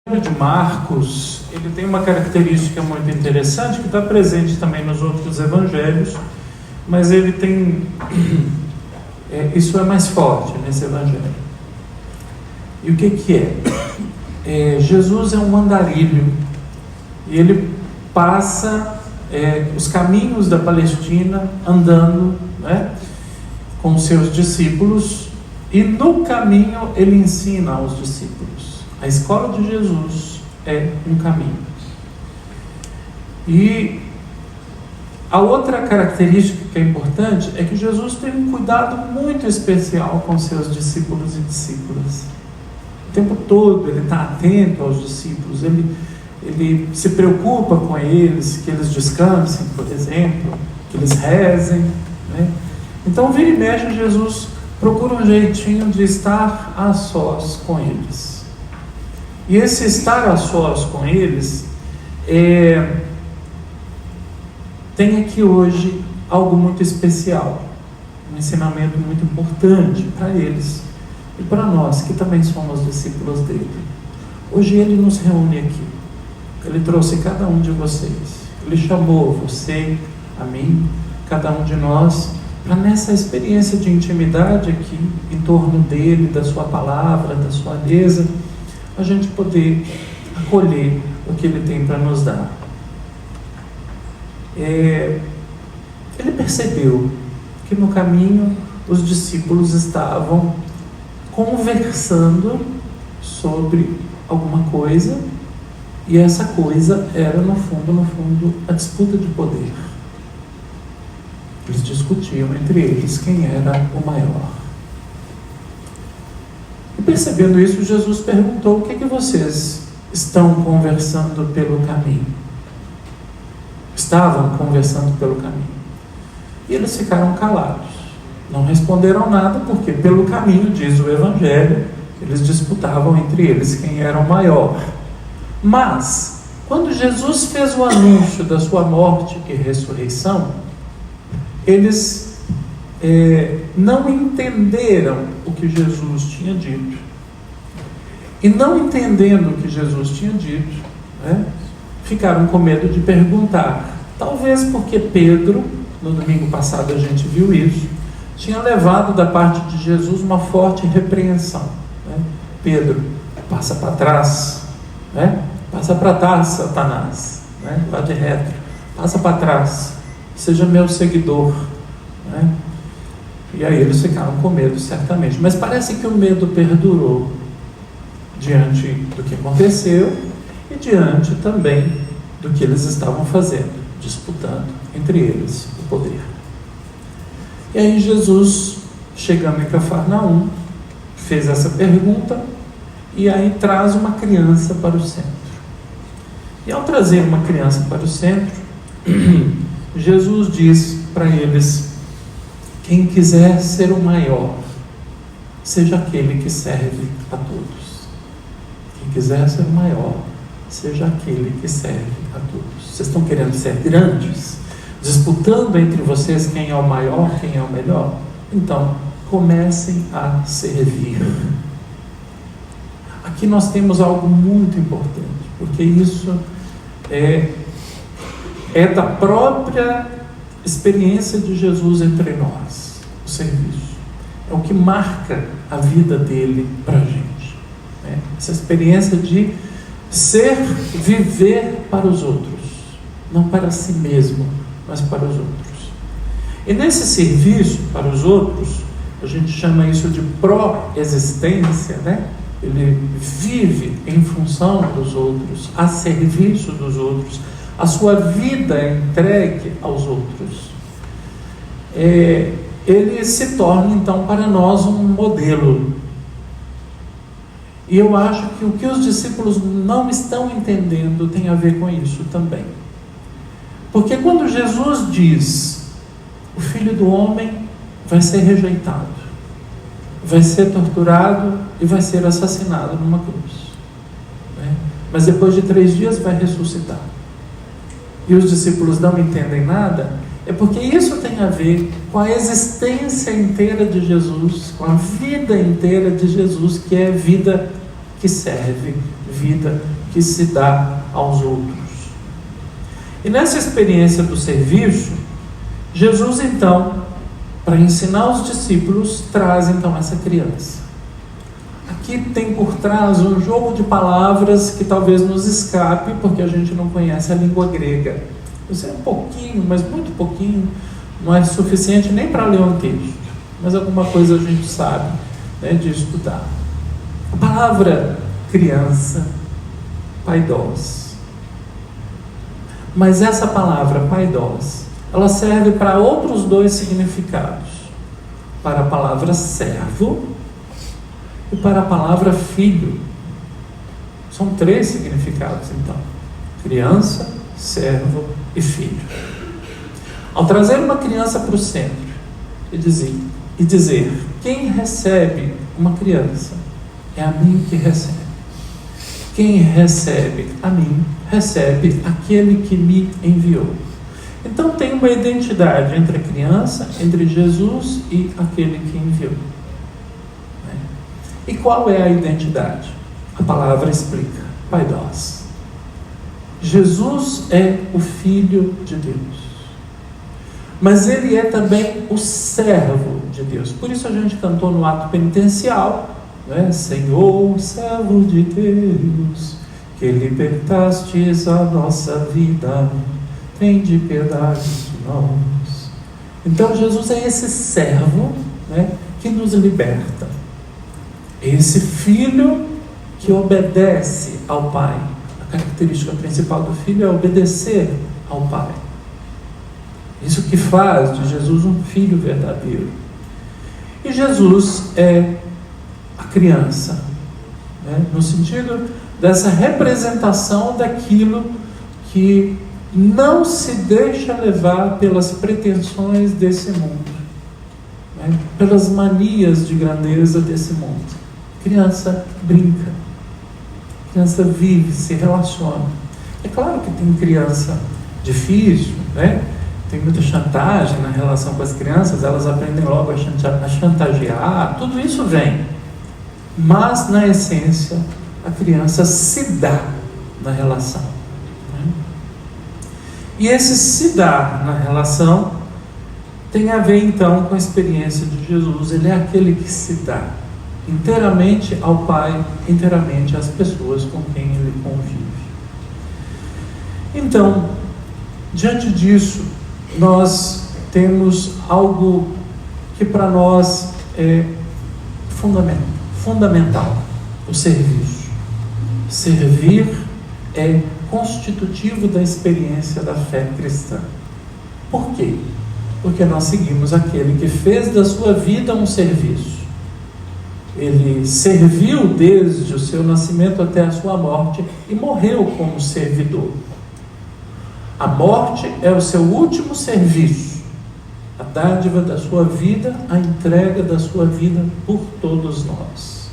De Marcos, ele tem uma característica muito interessante que está presente também nos outros evangelhos, mas ele tem, isso é mais forte nesse evangelho. E o que é? Jesus é um andarilho e ele passa os caminhos da Palestina andando, né, com seus discípulos, e no caminho ele ensina aos discípulos. A escola de Jesus é um caminho. E a outra característica que é importante é que Jesus tem um cuidado muito especial com seus discípulos e discípulas. O tempo todo ele está atento aos discípulos, ele se preocupa com eles, que eles descansem, por exemplo, que eles rezem, né? Então, vira e mexe, Jesus procura um jeitinho de estar a sós com eles. E esse estar a sós com eles tem aqui hoje algo muito especial, um ensinamento muito importante para eles e para nós, que também somos discípulos dele. Hoje ele nos reúne aqui, ele trouxe cada um de vocês, ele chamou você, a mim, cada um de nós, para nessa experiência de intimidade aqui, em torno dele, da sua palavra, da sua mesa, a gente poder acolher o que ele tem para nos dar. Ele percebeu que no caminho os discípulos estavam conversando sobre alguma coisa, e essa coisa era, no fundo, a disputa de poder. Eles discutiam entre eles quem era o maior. E percebendo isso, Jesus perguntou: o que vocês estão conversando pelo caminho? Estavam conversando pelo caminho. E eles ficaram calados. Não responderam nada, porque pelo caminho, diz o Evangelho, eles disputavam entre eles quem era o maior. Mas, quando Jesus fez o anúncio da sua morte e ressurreição, eles não entenderam o que Jesus tinha dito. E não entendendo o que Jesus tinha dito, ficaram com medo de perguntar. Talvez porque Pedro, no domingo passado a gente viu isso, tinha levado da parte de Jesus uma forte repreensão. Pedro, passa para trás, passa para trás, Satanás, vá de reto, passa para trás, seja meu seguidor. E aí eles ficaram com medo, certamente, mas parece que o medo perdurou diante do que aconteceu e diante também do que eles estavam fazendo, disputando entre eles o poder. E aí Jesus, chegando em Cafarnaum, fez essa pergunta e aí traz uma criança para o centro. E ao trazer uma criança para o centro, Jesus diz para eles: quem quiser ser o maior, seja aquele que serve a todos. Quem quiser ser o maior, seja aquele que serve a todos. Vocês estão querendo ser grandes? Disputando entre vocês quem é o maior, quem é o melhor? Então, comecem a servir. Aqui nós temos algo muito importante, porque isso é da própria experiência de Jesus entre nós, o serviço. É o que marca a vida dele para a gente. Essa experiência de viver para os outros, não para si mesmo, mas para os outros. E nesse serviço para os outros, a gente chama isso de pró-existência, Ele vive em função dos outros, a serviço dos outros, a sua vida é entregue aos outros. Ele se torna então para nós um modelo. E eu acho que o que os discípulos não estão entendendo tem a ver com isso também. Porque quando Jesus diz: o Filho do Homem vai ser rejeitado, vai ser torturado e vai ser assassinado numa cruz, mas depois de 3 dias vai ressuscitar, e os discípulos não entendem nada, é porque isso tem a ver com a existência inteira de Jesus, com a vida inteira de Jesus, que é vida que serve, vida que se dá aos outros. E nessa experiência do serviço, Jesus então, para ensinar os discípulos, traz então essa criança. Aqui tem por trás um jogo de palavras que talvez nos escape, porque a gente não conhece a língua grega. Isso é um pouquinho, mas muito pouquinho, não é suficiente nem para ler um texto, mas alguma coisa a gente sabe, né, de estudar. A palavra criança, paidos. Mas essa palavra paidos, ela serve para outros dois significados. Para a palavra servo e para a palavra filho. São 3 significados, então. Criança, servo e filho. Ao trazer uma criança para o centro e dizer, quem recebe uma criança é a mim que recebe. Quem recebe a mim, recebe aquele que me enviou. Então tem uma identidade entre a criança, entre Jesus e aquele que enviou. E qual é a identidade? A palavra explica, paidos. Jesus é o Filho de Deus, mas Ele é também o servo de Deus. Por isso a gente cantou no ato penitencial, né? Senhor, servo de Deus, que libertastes a nossa vida, tem de piedade de nós. Então Jesus é esse servo, né, que nos liberta. Esse filho que obedece ao Pai. A característica principal do filho é obedecer ao Pai. Isso que faz de Jesus um filho verdadeiro. E Jesus é a criança, né, no sentido dessa representação daquilo que não se deixa levar pelas pretensões desse mundo, né, pelas manias de grandeza desse mundo. Criança brinca, criança vive, se relaciona. É claro que tem criança difícil, né? Tem muita chantagem na relação com as crianças, elas aprendem logo a chantagear, tudo isso vem. Mas, na essência, a criança se dá na relação. Né? E esse se dar na relação tem a ver, então, com a experiência de Jesus. Ele é aquele que se dá inteiramente ao Pai, inteiramente às pessoas com quem ele convive. Então, diante disso, nós temos algo que para nós é fundamental: o serviço. Servir é constitutivo da experiência da fé cristã. Por quê? Porque nós seguimos aquele que fez da sua vida um serviço. Ele serviu desde o seu nascimento até a sua morte e morreu como servidor. A morte é o seu último serviço, a dádiva da sua vida, a entrega da sua vida por todos nós.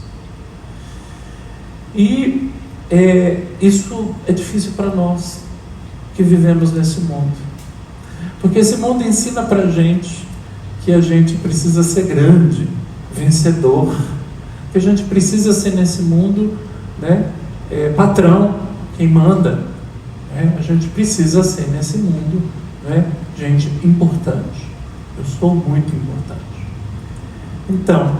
E isso é difícil para nós que vivemos nesse mundo, porque esse mundo ensina para a gente que a gente precisa ser grande, vencedor, que a gente precisa ser nesse mundo, né, patrão, quem manda. A gente precisa ser nesse mundo, né, gente importante. Eu sou muito importante. Então,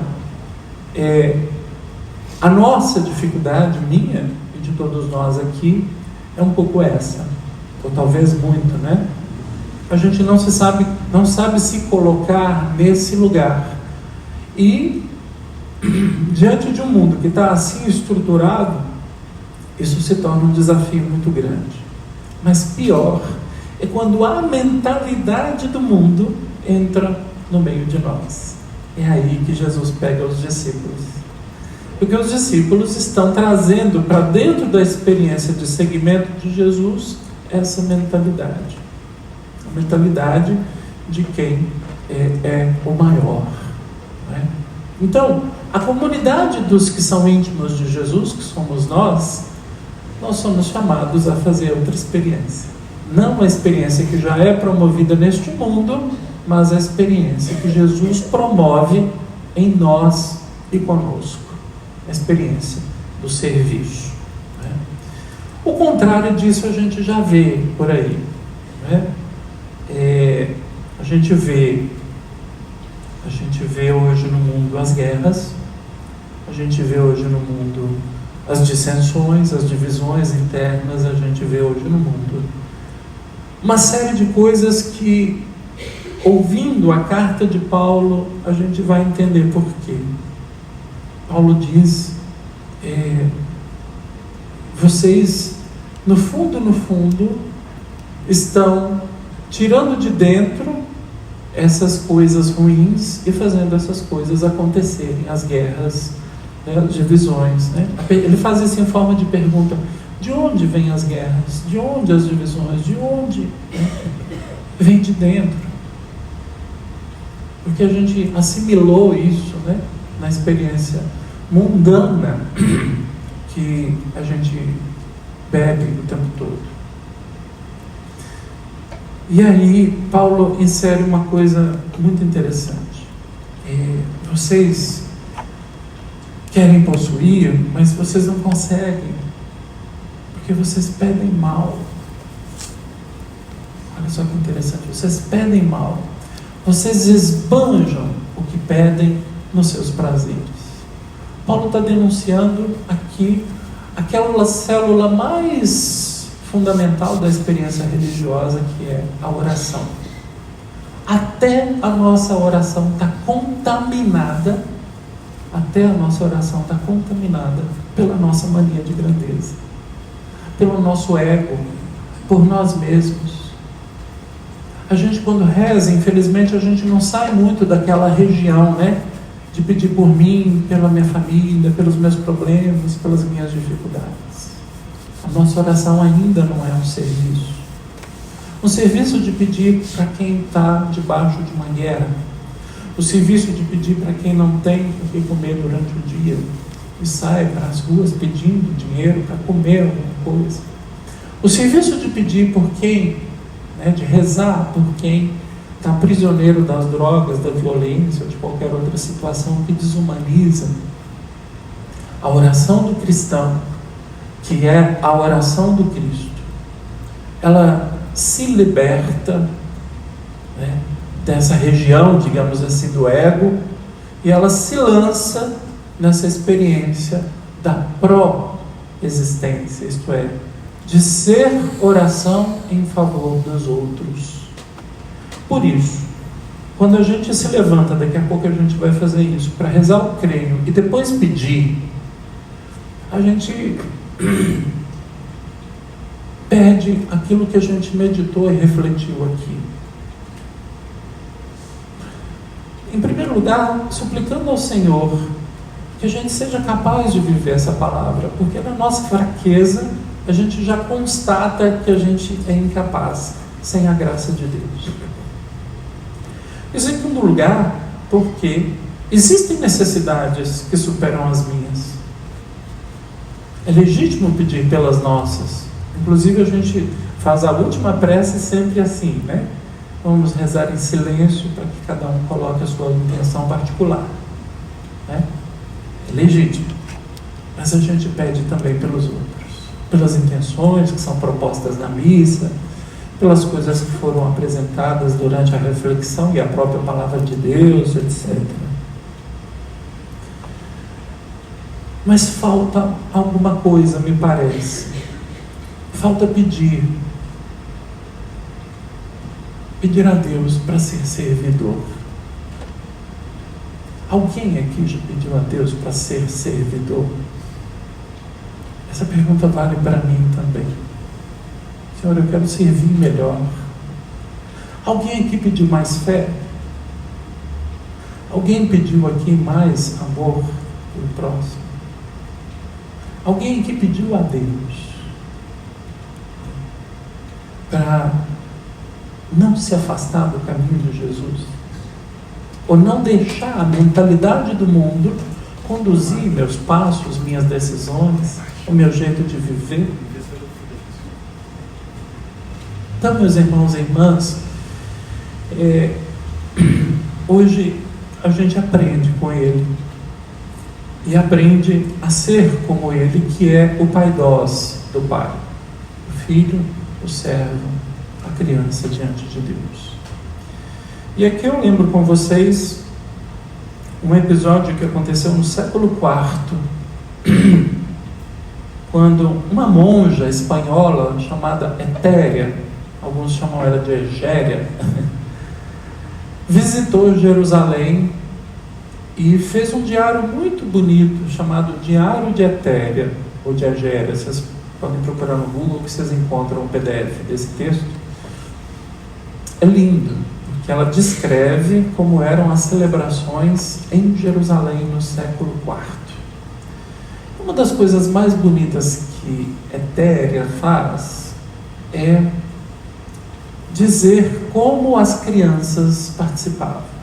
a nossa dificuldade, minha e de todos nós aqui, é um pouco essa, ou talvez muito, né? A gente não sabe se colocar nesse lugar. E diante de um mundo que está assim estruturado, isso se torna um desafio muito grande. Mas pior é quando a mentalidade do mundo entra no meio de nós. É aí que Jesus pega os discípulos. Porque os discípulos estão trazendo para dentro da experiência de seguimento de Jesus essa mentalidade. A mentalidade de quem é o maior. Né? Então, a comunidade dos que são íntimos de Jesus, que somos nós somos chamados a fazer outra experiência. Não a experiência que já é promovida neste mundo, mas a experiência que Jesus promove em nós e conosco. A experiência do serviço. Né? O contrário disso a gente já vê por aí, né? A gente vê hoje no mundo as guerras, a gente vê hoje no mundo as dissensões, as divisões internas, a gente vê hoje no mundo uma série de coisas que, ouvindo a carta de Paulo, a gente vai entender por quê. Paulo diz, vocês, no fundo, estão tirando de dentro essas coisas ruins e fazendo essas coisas acontecerem, as guerras, né, as divisões, né? Ele faz isso em forma de pergunta: de onde vêm as guerras? De onde as divisões? De onde? Né? Vem de dentro. Porque a gente assimilou isso, né, na experiência mundana que a gente bebe o tempo todo. E aí Paulo insere uma coisa muito interessante. Vocês querem possuir, mas vocês não conseguem, porque vocês pedem mal. Olha só que interessante, vocês pedem mal, vocês esbanjam o que pedem nos seus prazeres. Paulo está denunciando aqui aquela célula mais fundamental da experiência religiosa, que é a oração. Até a nossa oração está contaminada, pela nossa mania de grandeza, pelo nosso ego, por nós mesmos. A gente, quando reza, infelizmente, a gente não sai muito daquela região, né, de pedir por mim, pela minha família, pelos meus problemas, pelas minhas dificuldades. A nossa oração ainda não é um serviço. Um serviço de pedir para quem está debaixo de uma guerra. O serviço de pedir para quem não tem o que comer durante o dia e sai para as ruas pedindo dinheiro para comer alguma coisa. O serviço de pedir por quem, né, de rezar por quem está prisioneiro das drogas, da violência ou de qualquer outra situação que desumaniza. A oração do cristão, que é a oração do Cristo, ela se liberta, né, dessa região, digamos assim, do ego, e ela se lança nessa experiência da pró-existência, isto é, de ser oração em favor dos outros. Por isso, quando a gente se levanta, daqui a pouco a gente vai fazer isso, para rezar o creio e depois pedir, a gente pede aquilo que a gente meditou e refletiu aqui. Em primeiro lugar, suplicando ao Senhor que a gente seja capaz de viver essa palavra, porque na nossa fraqueza a gente já constata que a gente é incapaz, sem a graça de Deus. Em segundo lugar, porque existem necessidades que superam as minhas. É legítimo pedir pelas nossas. Inclusive a gente faz a última prece sempre assim, né? Vamos rezar em silêncio para que cada um coloque a sua intenção particular, né? É legítimo. Mas a gente pede também pelos outros, pelas intenções que são propostas na missa, pelas coisas que foram apresentadas durante a reflexão e a própria palavra de Deus, etc. Mas falta alguma coisa, me parece. Falta pedir a Deus para ser servidor. Alguém aqui já pediu a Deus para ser servidor? Essa pergunta vale para mim também. Senhor, eu quero servir melhor. Alguém aqui pediu mais fé? Alguém pediu aqui mais amor pelo próximo? Alguém aqui pediu a Deus para não se afastar do caminho de Jesus? Ou não deixar a mentalidade do mundo conduzir meus passos, minhas decisões, o meu jeito de viver? Então, meus irmãos e irmãs, hoje a gente aprende com Ele e aprende a ser como Ele, que é o Pai Dós do Pai. filho, o servo, a criança diante de Deus. E aqui eu lembro com vocês um episódio que aconteceu no século IV, quando uma monja espanhola chamada Etéria, alguns chamam ela de Egéria, visitou Jerusalém e fez um diário muito bonito chamado Diário de Etéria ou de Egéria. Vocês podem procurar no Google que vocês encontram o PDF desse texto. É lindo, porque ela descreve como eram as celebrações em Jerusalém no século IV. Uma das coisas mais bonitas que Etéria faz é dizer como as crianças participavam.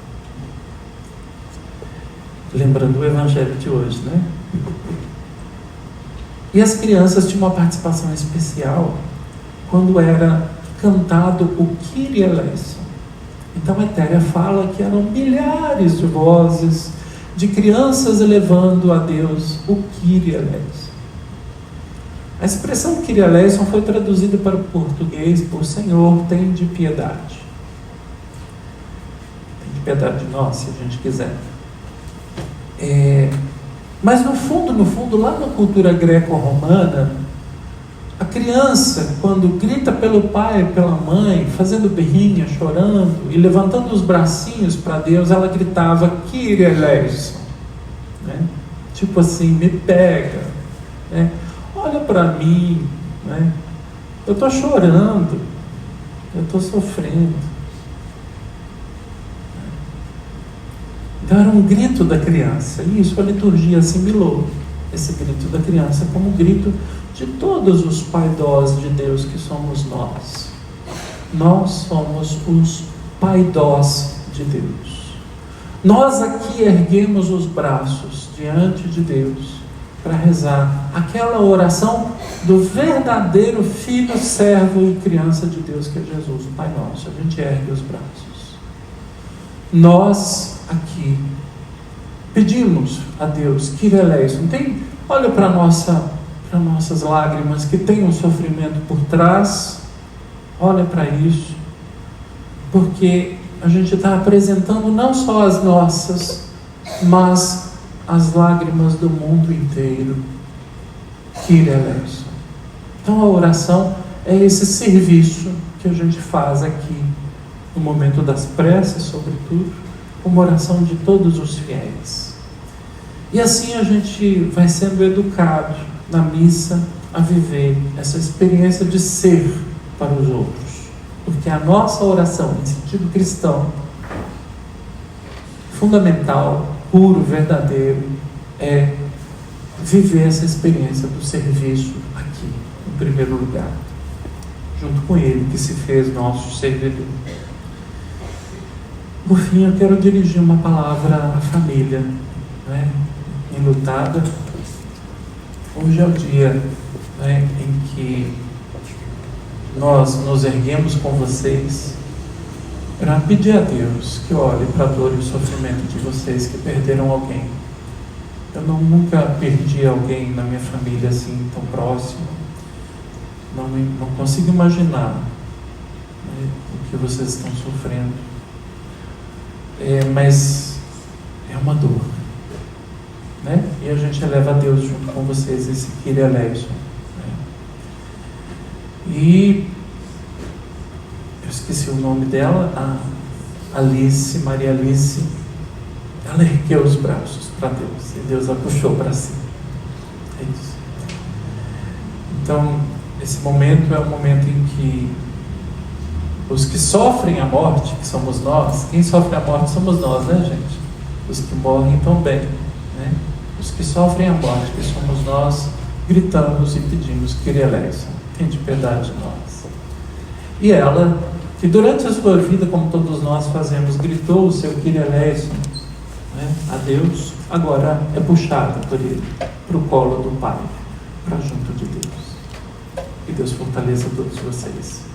Lembrando o evangelho de hoje, né? E as crianças tinham uma participação especial quando era cantado o Kyrie eleison. Então Etéria fala que eram milhares de vozes de crianças elevando a Deus o Kyrie eleison. A expressão Kyrie eleison foi traduzida para o português por Senhor, tem de piedade. Tem de piedade de nós, se a gente quiser. Mas no fundo, lá na cultura greco-romana, a criança, quando grita pelo pai, pela mãe, fazendo berrinha, chorando e levantando os bracinhos para Deus, ela gritava Kyrie eleison, né? Tipo assim, me pega, né? Olha para mim, né? Eu estou chorando, eu estou sofrendo. Então era um grito da criança, e isso a liturgia assimilou, esse grito da criança como um grito de todos os paidós de Deus que somos nós. Nós somos os paidós de Deus. Nós aqui erguemos os braços diante de Deus para rezar aquela oração do verdadeiro filho, servo e criança de Deus que é Jesus, o Pai Nosso. A gente ergue os braços. Nós aqui pedimos a Deus, Kyrie eleison, olha para nossas lágrimas que tem um sofrimento por trás, olha para isso, porque a gente está apresentando não só as nossas, mas as lágrimas do mundo inteiro. Kyrie eleison. Então a oração é esse serviço que a gente faz aqui no momento das preces, sobretudo, uma oração de todos os fiéis. E assim a gente vai sendo educado na missa a viver essa experiência de ser para os outros, porque a nossa oração em sentido cristão, fundamental, puro, verdadeiro, é viver essa experiência do serviço aqui, em primeiro lugar, junto com Ele que se fez nosso servidor. Por fim, eu quero dirigir uma palavra à família, né, enlutada. Hoje é o dia, né, em que nós nos erguemos com vocês para pedir a Deus que olhe para a dor e o sofrimento de vocês que perderam alguém. Eu nunca perdi alguém na minha família assim tão próximo. Não consigo imaginar, né, o que vocês estão sofrendo. Mas é uma dor, né? E a gente eleva a Deus junto com vocês esse Kyrie eleison, né? E eu esqueci o nome dela, a Alice, Maria Alice. Ela ergueu os braços para Deus e Deus a puxou para si. É isso. Então esse momento é o momento em que os que sofrem a morte, que somos nós, quem sofre a morte somos nós, né, gente? Os que morrem também, né? Os que sofrem a morte, que somos nós, gritamos e pedimos Kyrie eleison, tem de piedade de nós. E ela, que durante a sua vida, como todos nós fazemos, gritou o seu Kyrie eleison, né, a Deus, agora é puxada por Ele, para o colo do Pai, para junto de Deus. Que Deus fortaleça todos vocês.